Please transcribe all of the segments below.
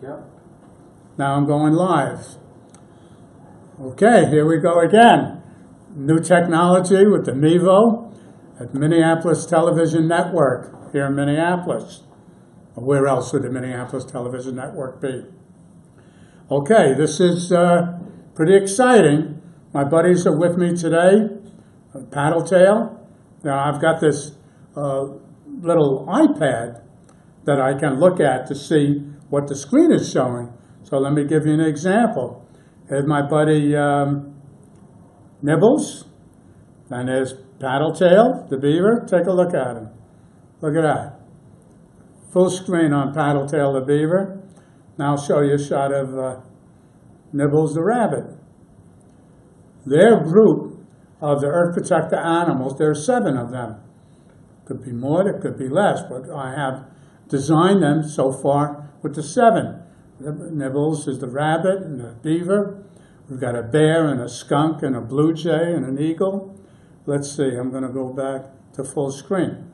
Yep. Now I'm going live. Okay, here we go again. New technology with the Nevo at Minneapolis Television Network here in Minneapolis. Where else would the Minneapolis Television Network be? Okay, this is pretty exciting. My buddies are with me today. Paddletail. Now I've got this little iPad that I can look at to see what the screen is showing. So let me give you an example. Here's my buddy Nibbles, and there's Paddletail, the beaver. Take a look at him. Look at that. Full screen on Paddletail, the beaver. Now I'll show you a shot of Nibbles, the rabbit. Their group of the Earth Protector animals, there are 7 of them. Could be more, there could be less, but I have designed them so far with the 7. Nibbles is the rabbit and the beaver. We've got a bear and a skunk and a blue jay and an eagle. Let's see, I'm going to go back to full screen.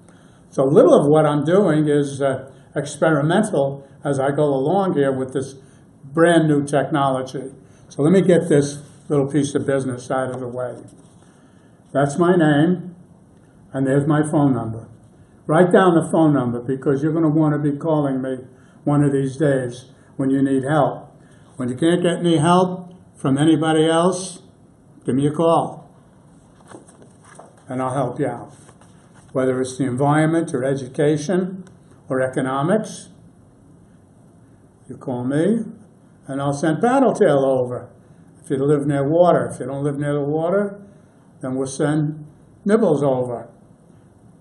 So a little of what I'm doing is experimental as I go along here with this brand new technology. So let me get this little piece of business out of the way. That's my name, and there's my phone number. Write down the phone number because you're going to want to be calling me one of these days when you need help. When you can't get any help from anybody else, give me a call, and I'll help you out. Whether it's the environment or education or economics, you call me, and I'll send Paddletail over. If you live near water, if you don't live near the water, then we'll send Nibbles over,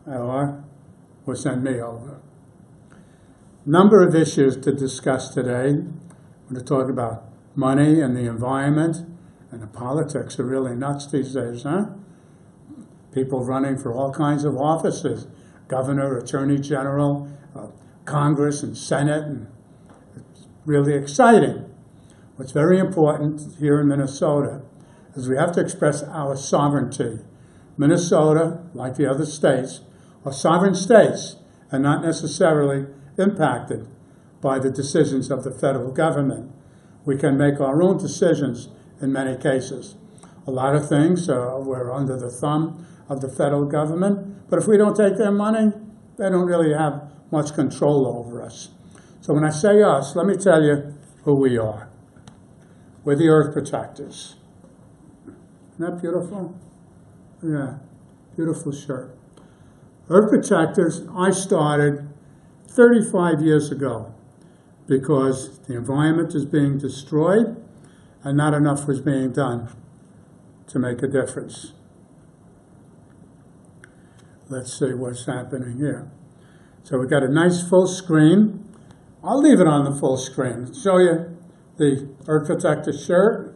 or we'll send me over. Number of issues to discuss today. We're going to talk about money and the environment, and the politics are really nuts these days, huh? People running for all kinds of offices, governor, attorney general, Congress and Senate, and it's really exciting. What's very important here in Minnesota is we have to express our sovereignty. Minnesota, like the other states, are sovereign states and not necessarily impacted by the decisions of the federal government. We can make our own decisions in many cases. A lot of things we're under the thumb of the federal government, but if we don't take their money, they don't really have much control over us. So when I say us, let me tell you who we are. We're the Earth Protectors. Isn't that beautiful? Yeah, beautiful shirt. Earth Protectors, I started 35 years ago because the environment is being destroyed and not enough was being done to make a difference. Let's see what's happening here. So we've got a nice full screen. I'll leave it on the full screen. Show you the Earth Protector shirt.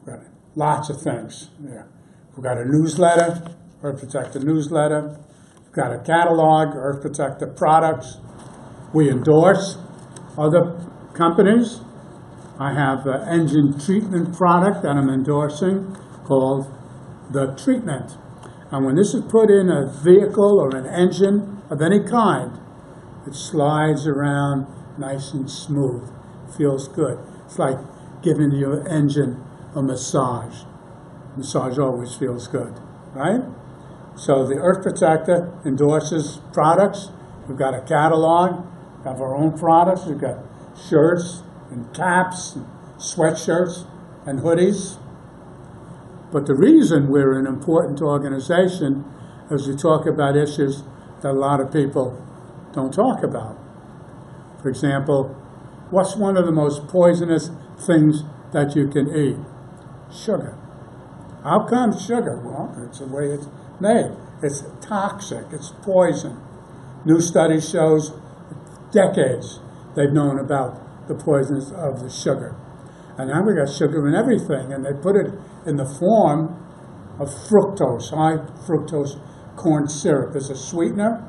We've got lots of things there. We've got a newsletter, Earth Protector newsletter. We've got a catalog, Earth Protector products. We endorse other companies. I have an engine treatment product that I'm endorsing called The Treatment. And when this is put in a vehicle or an engine of any kind, it slides around nice and smooth. Feels good. It's like giving your engine a massage. Massage always feels good, right? So the Earth Protector endorses products. We've got a catalog. We have our own products. We've got shirts and caps, and sweatshirts and hoodies. But the reason we're an important organization is we talk about issues that a lot of people don't talk about. For example, what's one of the most poisonous things that you can eat? Sugar. How come sugar? Well, it's the way it's made. It's toxic. It's poison. New study shows decades they've known about the poisons of the sugar. And now we got sugar in everything, and they put it in the form of fructose, high fructose corn syrup. It's a sweetener,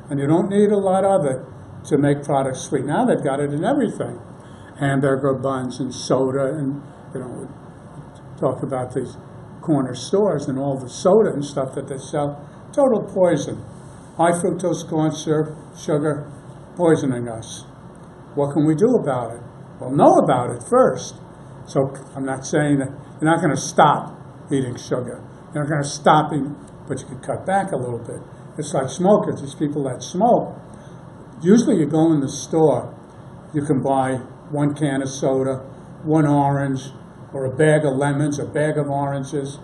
and you don't need a lot of it to make products sweet. Now they've got it in everything. Hamburger buns and soda, and talk about these corner stores and all the soda and stuff that they sell. Total poison. High fructose corn syrup, sugar, poisoning us. What can we do about it? Well, know about it first. So I'm not saying that you're not going to stop eating sugar. You're not going to stop eating, but you can cut back a little bit. It's like smokers. These people that smoke, usually you go in the store, you can buy 1 can of soda, 1 orange, or a bag of lemons, a bag of oranges.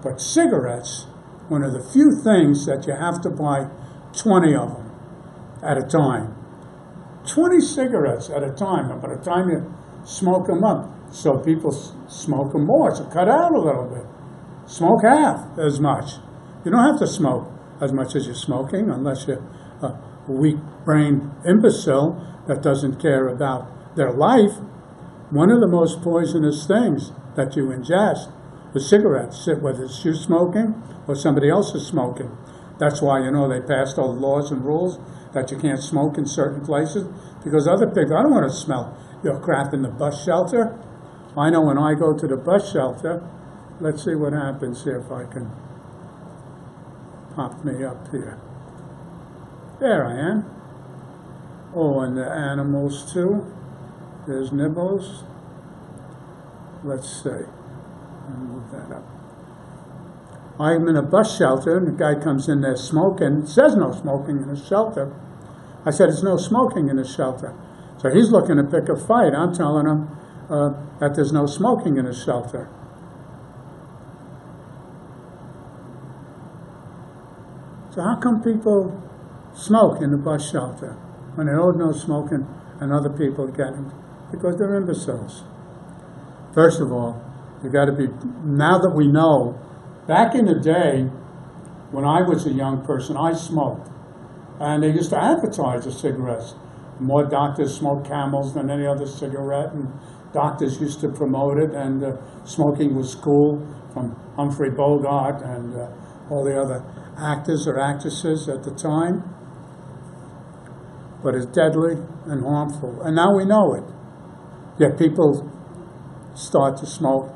But cigarettes, one of the few things that you have to buy 20 of them at a time. 20 cigarettes at a time, and by the time you smoke them up, so people smoke them more, so cut out a little bit. Smoke half as much. You don't have to smoke as much as you're smoking unless you're a weak-brained imbecile that doesn't care about their life. One of the most poisonous things that you ingest is cigarettes, whether it's you smoking or somebody else is smoking. That's why, they passed all the laws and rules that you can't smoke in certain places, because other people, I don't want to smell your crap in the bus shelter. I know when I go to the bus shelter, let's see what happens here if I can pop me up here. There I am. Oh, and the animals too. There's Nibbles. Let's see. I'll move that up. I'm in a bus shelter, and the guy comes in there smoking. It says no smoking in the shelter. I said, there's no smoking in the shelter. So he's looking to pick a fight. I'm telling him that there's no smoking in the shelter. So how come people smoke in the bus shelter when they don't know smoking and other people get it? Because they're imbeciles. First of all, you got to be, now that we know, back in the day, when I was a young person, I smoked. And they used to advertise the cigarettes. More doctors smoked Camels than any other cigarette, and doctors used to promote it, and smoking was cool, from Humphrey Bogart and all the other actors or actresses at the time. But it's deadly and harmful. And now we know it. Yet people start to smoke.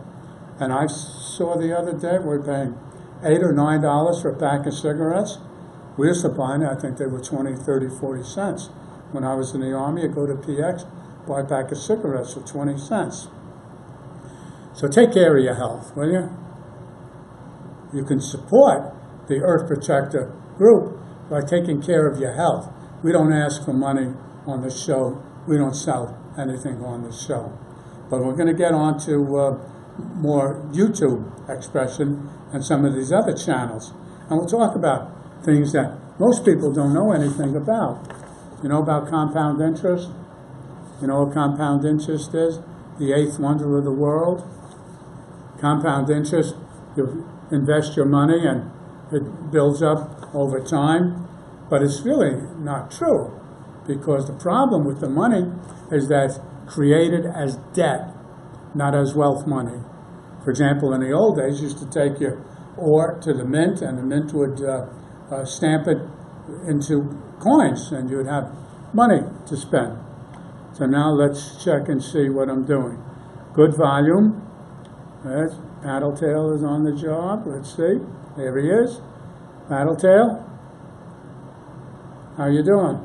And I saw the other day, we're paying $8 or $9 for a pack of cigarettes. We used to buy them, I think they were 20, 30, 40 cents. When I was in the Army, I'd go to PX, buy a pack of cigarettes for 20 cents. So take care of your health, will you? You can support the Earth Protector group by taking care of your health. We don't ask for money on the show. We don't sell anything on the show. But we're going to get on to more YouTube expression and some of these other channels. And we'll talk about things that most people don't know anything about. You know about compound interest? You know what compound interest is? The 8th wonder of the world. Compound interest, you invest your money and it builds up over time. But it's really not true, because the problem with the money is that it's created as debt, not as wealth money. For example, in the old days, you used to take your ore to the mint, and the mint would stamp it into coins, and you would have money to spend. So now let's check and see what I'm doing. Good volume. Yes, Paddletail is on the job. Let's see. There he is. Paddletail. How you doing?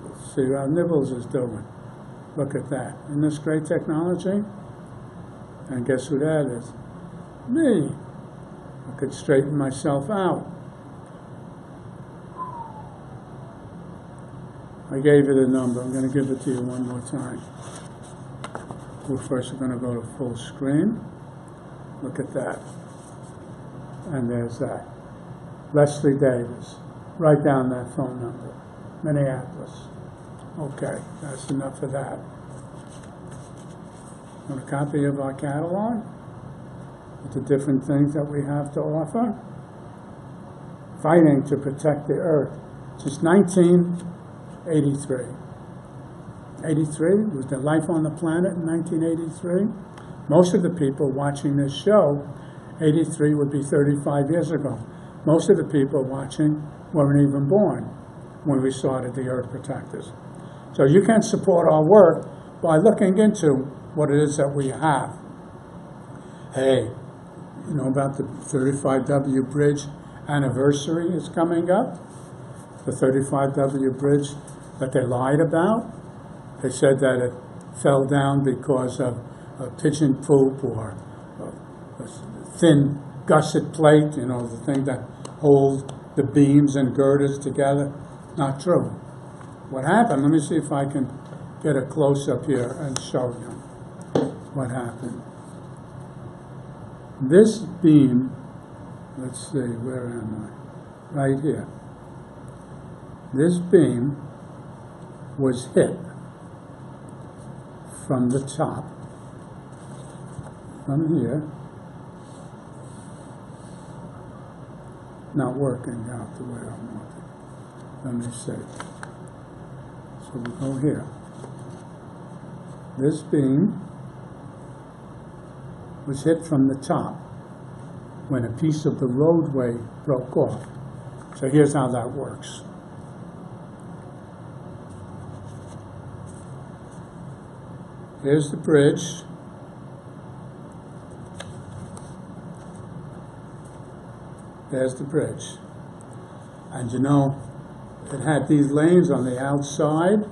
Let's see how Nibbles is doing. Look at that. Isn't this great technology? And guess who that is? Me. I could straighten myself out. I gave you the number. I'm going to give it to you one more time. First, we're going to go to full screen. Look at that. And there's that. Leslie Davis. Write down that phone number. Minneapolis. Okay, that's enough of that. Want a copy of our catalog with the different things that we have to offer? Fighting to protect the earth. Since 1983. 83 was there life on the planet in 1983? Most of the people watching this show, 83 would be 35 years ago. Most of the people watching weren't even born when we started the Earth Protectors. So you can support our work by looking into what it is that we have. Hey, you know about the 35W Bridge anniversary is coming up? The 35W Bridge that they lied about? They said that it fell down because of pigeon poop or a thin gusset plate, you know, the thing that holds the beams and girders together. Not true. What happened, let me see if I can get a close-up here and show you what happened. This beam, let's see, where am I? Right here. This beam was hit from the top, from here, not working out the way I want it. Let me see. So we go here. This beam was hit from the top when a piece of the roadway broke off. So here's how that works. Here's the bridge. There's the bridge. And you know, it had these lanes on the outside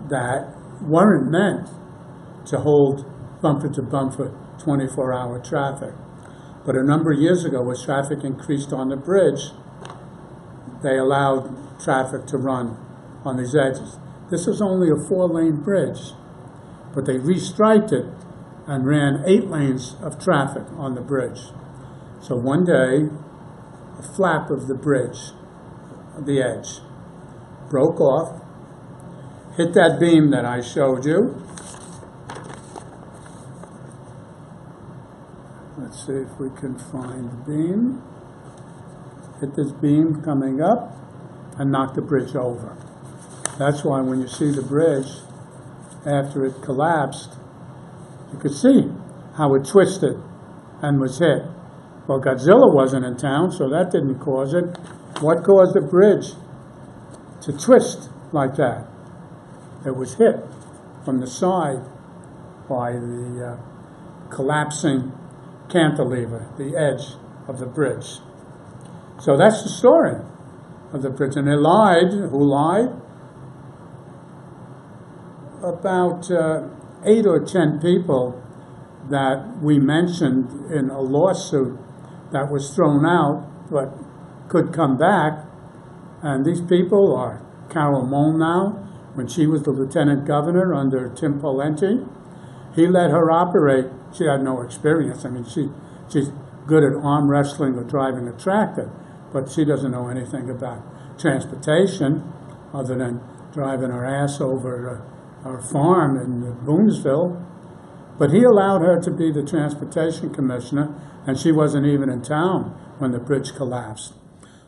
that weren't meant to hold bumper-to-bumper 24-hour traffic. But a number of years ago, as traffic increased on the bridge, they allowed traffic to run on these edges. This was only a 4-lane bridge, but they restriped it and ran 8 lanes of traffic on the bridge. So one day, a flap of the bridge, the edge, broke off, hit that beam that I showed you. Let's see if we can find the beam. Hit this beam coming up and knock the bridge over. That's why when you see the bridge, after it collapsed, you could see how it twisted and was hit. Well, Godzilla wasn't in town, so that didn't cause it. What caused the bridge to twist like that? It was hit from the side by the collapsing cantilever, the edge of the bridge. So that's the story of the bridge. And they lied. Who lied? About 8 or 10 people that we mentioned in a lawsuit that was thrown out but could come back. And these people are Carol Molnow, when she was the lieutenant governor under Tim Pawlenty. He let her operate. She had no experience. I mean, she's good at arm wrestling or driving a tractor, but she doesn't know anything about transportation other than driving her ass over our farm in Boonesville. But he allowed her to be the transportation commissioner, and she wasn't even in town when the bridge collapsed.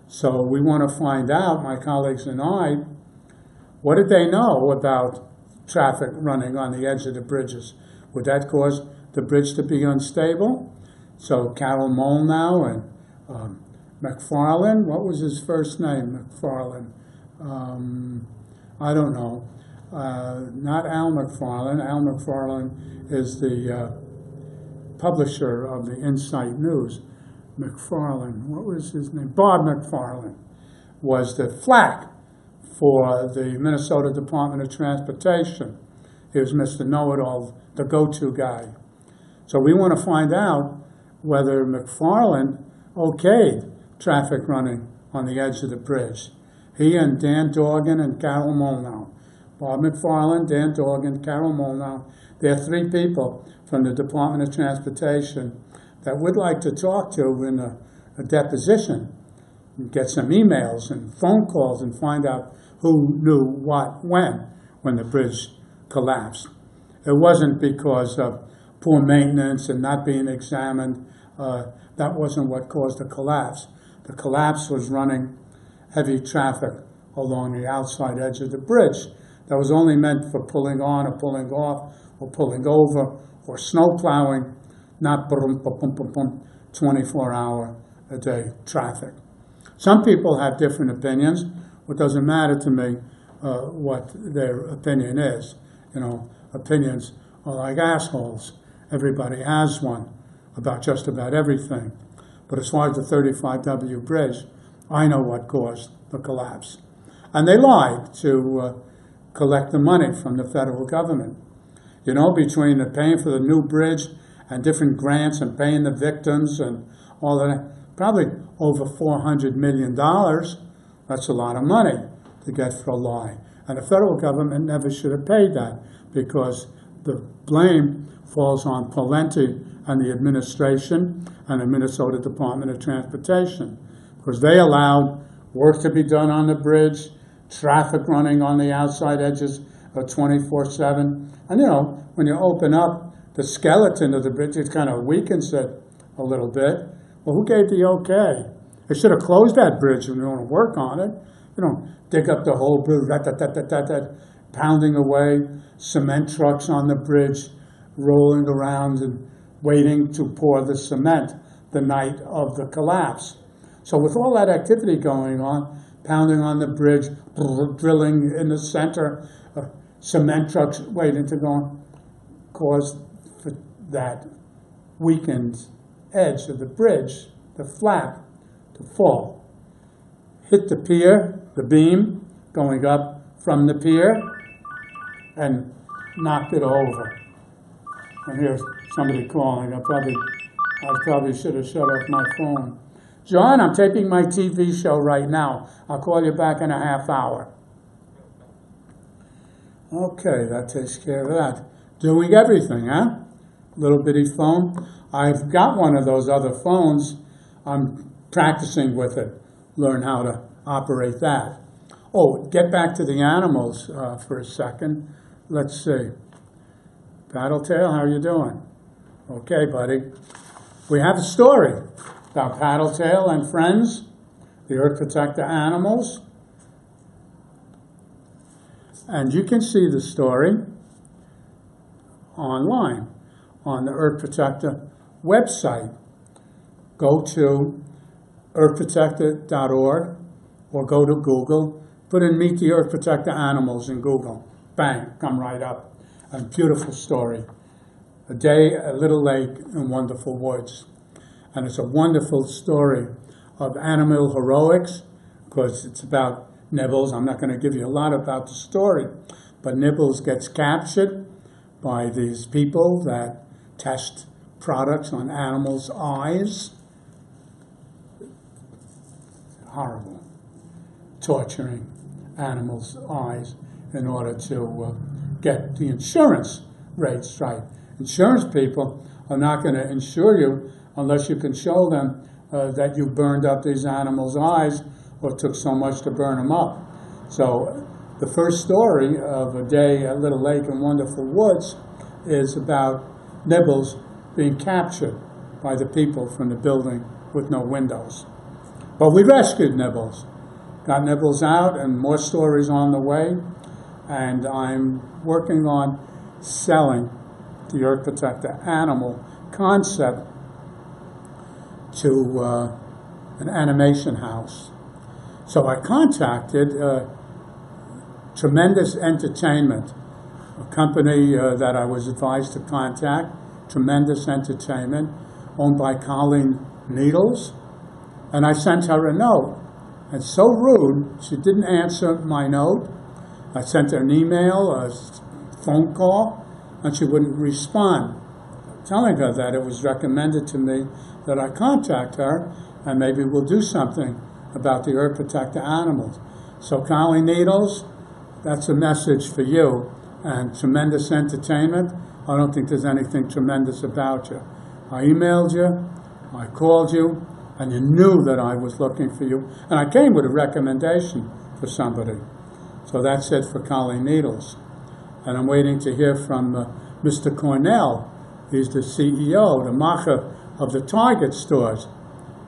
So we want to find out, my colleagues and I, what did they know about traffic running on the edge of the bridges? Would that cause the bridge to be unstable? So Carol Molnow and McFarland, what was his first name, McFarland? I don't know. Not Al McFarland. Al McFarland is the publisher of the Insight News. McFarland, what was his name? Bob McFarland was the flack for the Minnesota Department of Transportation. He was Mr. Know-It-All, the go-to guy. So we want to find out whether McFarland okayed traffic running on the edge of the bridge. He and Dan Dorgan and Carol Molnow. Bob McFarland, Dan Dorgan, Carol Molnow. They're 3 people from the Department of Transportation that we'd like to talk to in a deposition, and get some emails and phone calls and find out who knew what when the bridge collapsed. It wasn't because of poor maintenance and not being examined. That wasn't what caused the collapse. The collapse was running heavy traffic along the outside edge of the bridge that was only meant for pulling on or pulling off or pulling over or snow plowing, not 24-hour-a-day traffic. Some people have different opinions. It doesn't matter to me what their opinion is. You know, opinions are like assholes. Everybody has one about just about everything. But as far as the 35W bridge, I know what caused the collapse. And they lied to collect the money from the federal government. You know, between the paying for the new bridge and different grants and paying the victims and all of that, probably over $400 million. That's a lot of money to get for a lie. And the federal government never should have paid that, because the blame falls on Pawlenty and the administration and the Minnesota Department of Transportation, because they allowed work to be done on the bridge, traffic running on the outside edges of 24/7. And you know, when you open up the skeleton of the bridge, it kind of weakens it a little bit. Well, who gave the okay? They should have closed that bridge when you want to work on it. You know, dig up the whole bridge, pounding away, cement trucks on the bridge, rolling around and waiting to pour the cement the night of the collapse. So with all that activity going on, pounding on the bridge, drilling in the center, cement trucks waiting to go on, caused that weakened edge of the bridge, the flap, to fall. Hit the pier, the beam going up from the pier, and knocked it over. And here's somebody calling. I probably should have shut off my phone. John, I'm taping my TV show right now. I'll call you back in a half hour. Okay, that takes care of that. Doing everything, huh? Little bitty phone. I've got one of those other phones. I'm practicing with it. Learn how to operate that. Oh, get back to the animals for a second. Let's see. Paddletail, how you doing? Okay, buddy. We have a story about Paddletail and friends, the Earth Protector animals. And you can see the story online on the Earth Protector website. Go to earthprotector.org or go to Google. Put in Meet the Earth Protector Animals in Google. Bang, come right up. A beautiful story. A day at Little Lake in Wonderful Woods. And it's a wonderful story of animal heroics, because it's about Nibbles. I'm not going to give you a lot about the story, but Nibbles gets captured by these people that test products on animals' eyes. Horrible. Torturing animals' eyes in order to get the insurance rates right. Insurance people are not going to insure you unless you can show them that you burned up these animals' eyes or took so much to burn them up. So the first story of A Day at Little Lake in Wonderful Woods is about Nibbles being captured by the people from the building with no windows. But we rescued Nibbles, got Nibbles out, and more stories on the way. And I'm working on selling the Earth Protector animal concept to an animation house. So I contacted Tremendous Entertainment, a company that I was advised to contact, Tremendous Entertainment, owned by Colleen Needles, and I sent her a note. And so rude, she didn't answer my note. I sent her an email, a phone call, and she wouldn't respond, telling her that it was recommended to me that I contact her and maybe we'll do something about the Earth Protector animals. So Colleen Needles, that's a message for you. And Tremendous Entertainment, I don't think there's anything tremendous about you. I emailed you, I called you, and you knew that I was looking for you. And I came with a recommendation for somebody. So that's it for Colleen Needles. And I'm waiting to hear from Mr. Cornell. He's the CEO, the macher of the Target stores.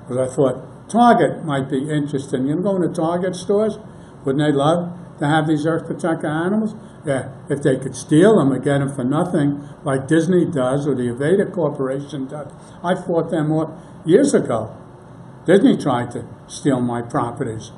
Because I thought Target might be interested. You know, going to Target stores, wouldn't they love to have these Earth Protector animals? Yeah, if they could steal them or get them for nothing, like Disney does or the Aveda Corporation does. I fought them off years ago. Disney tried to steal my properties.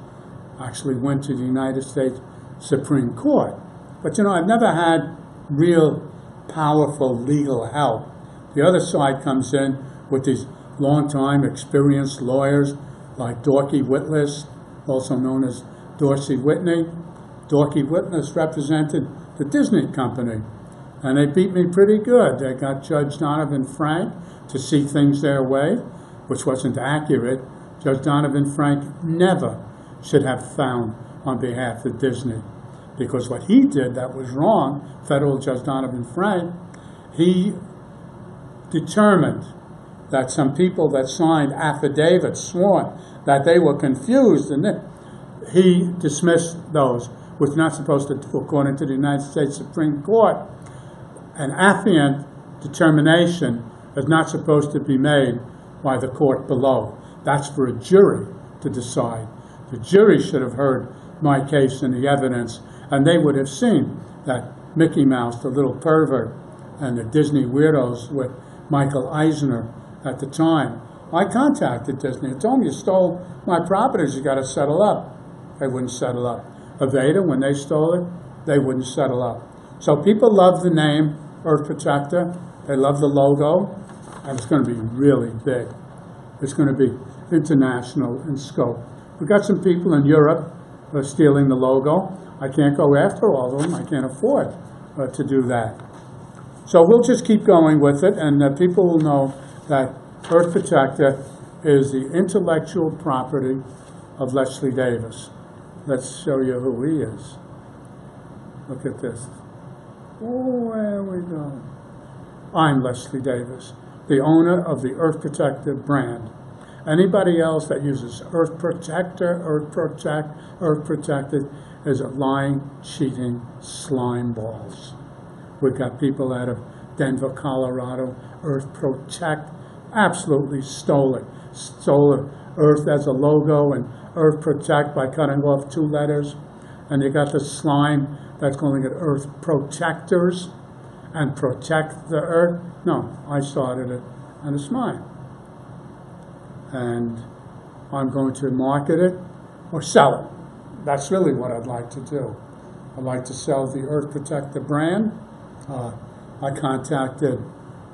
Actually went to the United States Supreme Court. But you know, I've never had real powerful legal help. The other side comes in with these long-time experienced lawyers like Dorky Whitlis, also known as Dorsey Whitney. Dorky Witness represented the Disney company, and they beat me pretty good. They got Judge Donovan Frank to see things their way, which wasn't accurate. Judge Donovan Frank never should have found on behalf of Disney, because what he did that was wrong, federal Judge Donovan Frank, he determined that some people that signed affidavits sworn that they were confused, and then he dismissed those, which are not supposed to, according to the United States Supreme Court. An affiant determination is not supposed to be made by the court below. That's for a jury to decide. The jury should have heard my case and the evidence, and they would have seen that Mickey Mouse, the little pervert, and the Disney weirdos with Michael Eisner at the time. I contacted Disney and told them, you stole my properties, you got to settle up. They wouldn't settle up. Aveda, when they stole it, they wouldn't settle up. So people love the name Earth Protector. They love the logo, and it's going to be really big. It's going to be international in scope. We've got some people in Europe who are stealing the logo. I can't go after all of them. I can't afford to do that. So we'll just keep going with it, and people will know that Earth Protector is the intellectual property of Leslie Davis. Let's show you who he is. Look at this. Oh, there we go. I'm Leslie Davis, the owner of the Earth Protector brand. Anybody else that uses Earth Protector, Earth Protected is a lying, cheating slime balls. We've got people out of Denver, Colorado, Earth Protect, absolutely stole it. Stole Earth as a logo and Earth Protect by cutting off 2 letters. And you got the slime that's calling it Earth Protectors and protect the Earth. No, I started it, and it's mine. And I'm going to market it or sell it. That's really what I'd like to do. I'd like to sell the Earth Protector brand. I contacted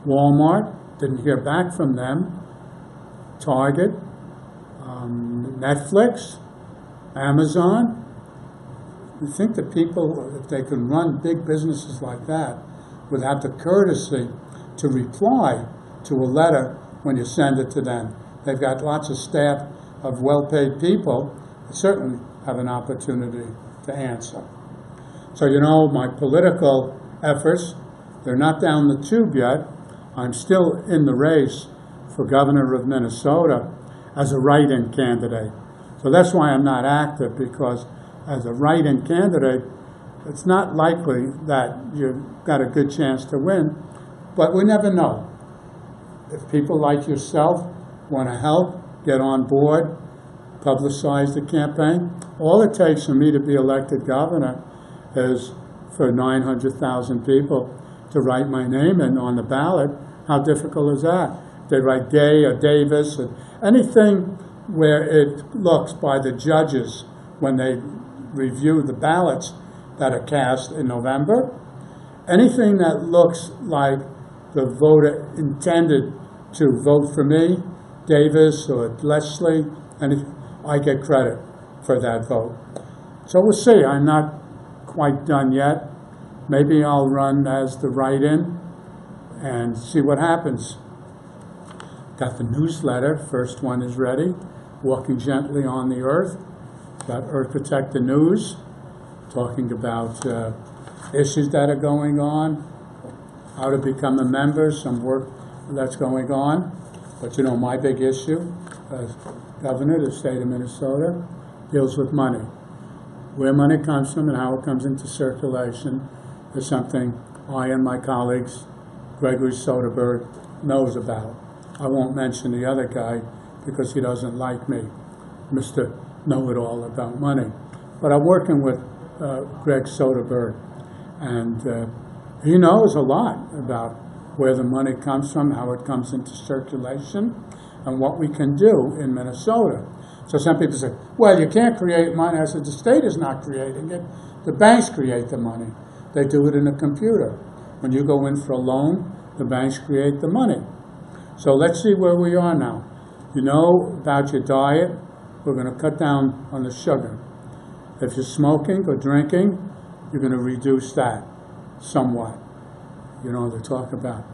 Walmart, didn't hear back from them. Target, Netflix, Amazon. You think that people, if they can run big businesses like that, would have the courtesy to reply to a letter when you send it to them. They've got lots of staff of well-paid people that certainly have an opportunity to answer. So, you know, my political efforts, they're not down the tube yet. I'm still in the race for governor of Minnesota as a write-in candidate. So that's why I'm not active, because as a write-in candidate, it's not likely that you've got a good chance to win, but we never know. If people like yourself want to help, get on board, publicize the campaign, all it takes for me to be elected governor is for 900,000 people to write my name in on the ballot. How difficult is that? They write Day or Davis, or anything where it looks by the judges when they review the ballots that are cast in November, anything that looks like the voter intended to vote for me, Davis or Leslie, and I get credit for that vote. So we'll see. I'm not quite done yet. Maybe I'll run as the write-in and see what happens. Got the newsletter. First one is ready. Walking Gently on the Earth. Got Earth Protector News, talking about issues that are going on, how to become a member, some work that's going on. But you know, my big issue as governor of the state of Minnesota deals with money. Where money comes from and how it comes into circulation is something I and my colleagues, Gregory Soderberg, knows about. I won't mention the other guy because he doesn't like me, Mr. Know-it-all about money. But I'm working with Greg Soderberg, and he knows a lot about where the money comes from, how it comes into circulation, and what we can do in Minnesota. So some people say, well, you can't create money. I said, the state is not creating it. The banks create the money. They do it in a computer. When you go in for a loan, the banks create the money. So let's see where we are now. You know about your diet. We're going to cut down on the sugar. If you're smoking or drinking, you're going to reduce that somewhat. You know, they talk about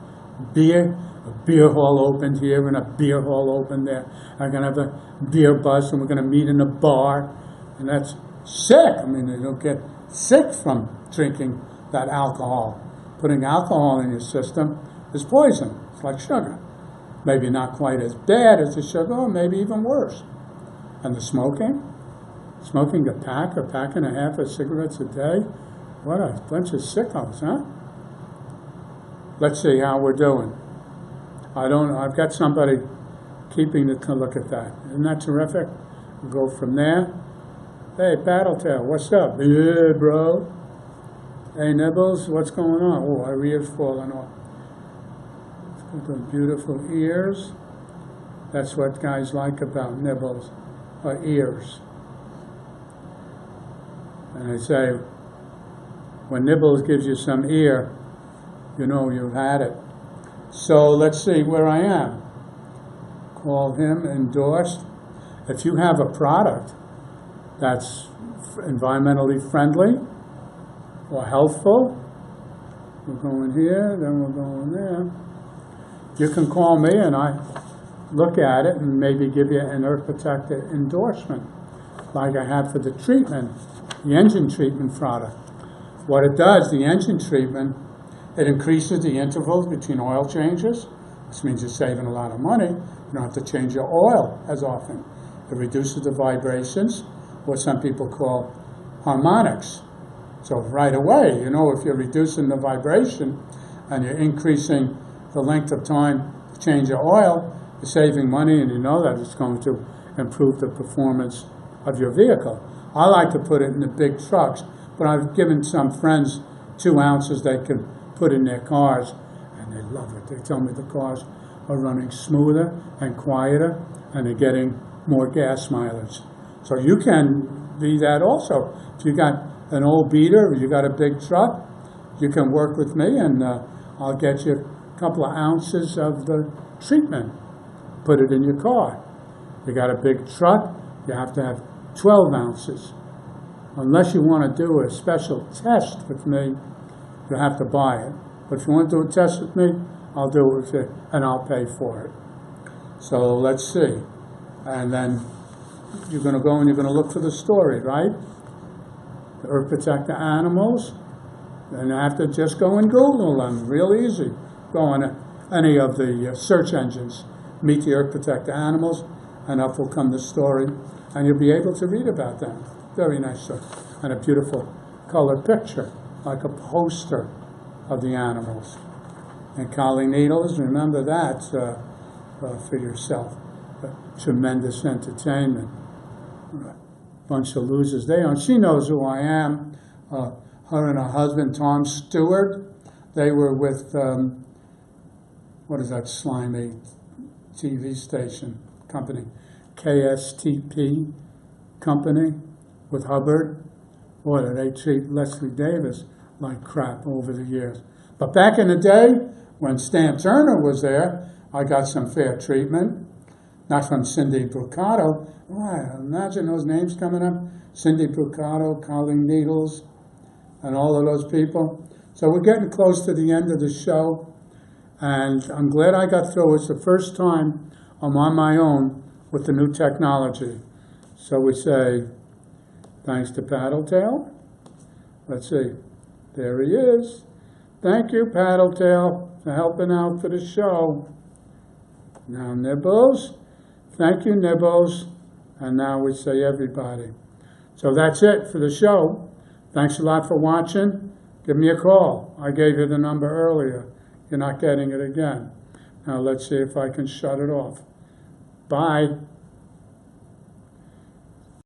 beer, a beer hall opened here and a beer hall opened there. I'm going to have a beer bus and we're going to meet in a bar. And that's sick. I mean, you don't get sick from drinking that alcohol. Putting alcohol in your system is poison. It's like sugar. Maybe not quite as bad as the sugar, or maybe even worse. And the smoking a pack or pack and a half of cigarettes a day. What a bunch of sickos, huh? Let's see how we're doing. I've got somebody keeping to look at that. Isn't that terrific? We'll go from there. Hey, Battletail, what's up? Yeah, bro. Hey, Nibbles, what's going on? Oh, our ear's falling off. Look at the beautiful ears. That's what guys like about Nibbles, are ears. And they say, when Nibbles gives you some ear, you know you've had it. So let's see where I am. Call him endorsed. If you have a product that's environmentally friendly or healthful, we're going here, then we're going there. You can call me and I look at it and maybe give you an Earth Protector endorsement, like I have for the treatment, the engine treatment product. What it does, the engine treatment, it increases the intervals between oil changes, which means you're saving a lot of money. You don't have to change your oil as often. It reduces the vibrations, what some people call harmonics. So right away, you know, if you're reducing the vibration and you're increasing the length of time to change your oil, you're saving money, and you know that it's going to improve the performance of your vehicle. I like to put it in the big trucks, but I've given some friends 2 ounces they can put in their cars, and they love it. They tell me the cars are running smoother and quieter, and they're getting more gas mileage. So you can be that also. If you got an old beater or you got a big truck, you can work with me, and I'll get you a couple of ounces of the treatment. Put it in your car. You got a big truck, you have to have 12 ounces. Unless you want to do a special test with me, you have to buy it. But if you want to do a test with me, I'll do it with you, and I'll pay for it. So let's see. And then you're going to go and you're going to look for the story, right? The Earth Protector animals. And you have to just go and Google them. Real easy. Go on any of the search engines. Meet the Earth Protector animals, and up will come the story. And you'll be able to read about them. Very nice story. And a beautiful colored picture, like a poster of the animals. And Collie Needles, remember that for yourself. Tremendous entertainment. Bunch of losers. She knows who I am. Her and her husband, Tom Stewart, they were with, what is that slimy TV station company? KSTP company with Hubbard. Boy, did they treat Leslie Davis like crap over the years. But back in the day, when Stan Turner was there, I got some fair treatment. Not from Cindy Brucato. Oh, imagine those names coming up. Cindy Brucato, Colleen Needles, and all of those people. So we're getting close to the end of the show, and I'm glad I got through. It's the first time I'm on my own with the new technology. So we say, thanks to Paddletail. Let's see. There he is. Thank you, Paddletail, for helping out for the show. Now, Nibbles. Thank you, Nibbles. And now we say everybody. So that's it for the show. Thanks a lot for watching. Give me a call. I gave you the number earlier. You're not getting it again. Now let's see if I can shut it off. Bye.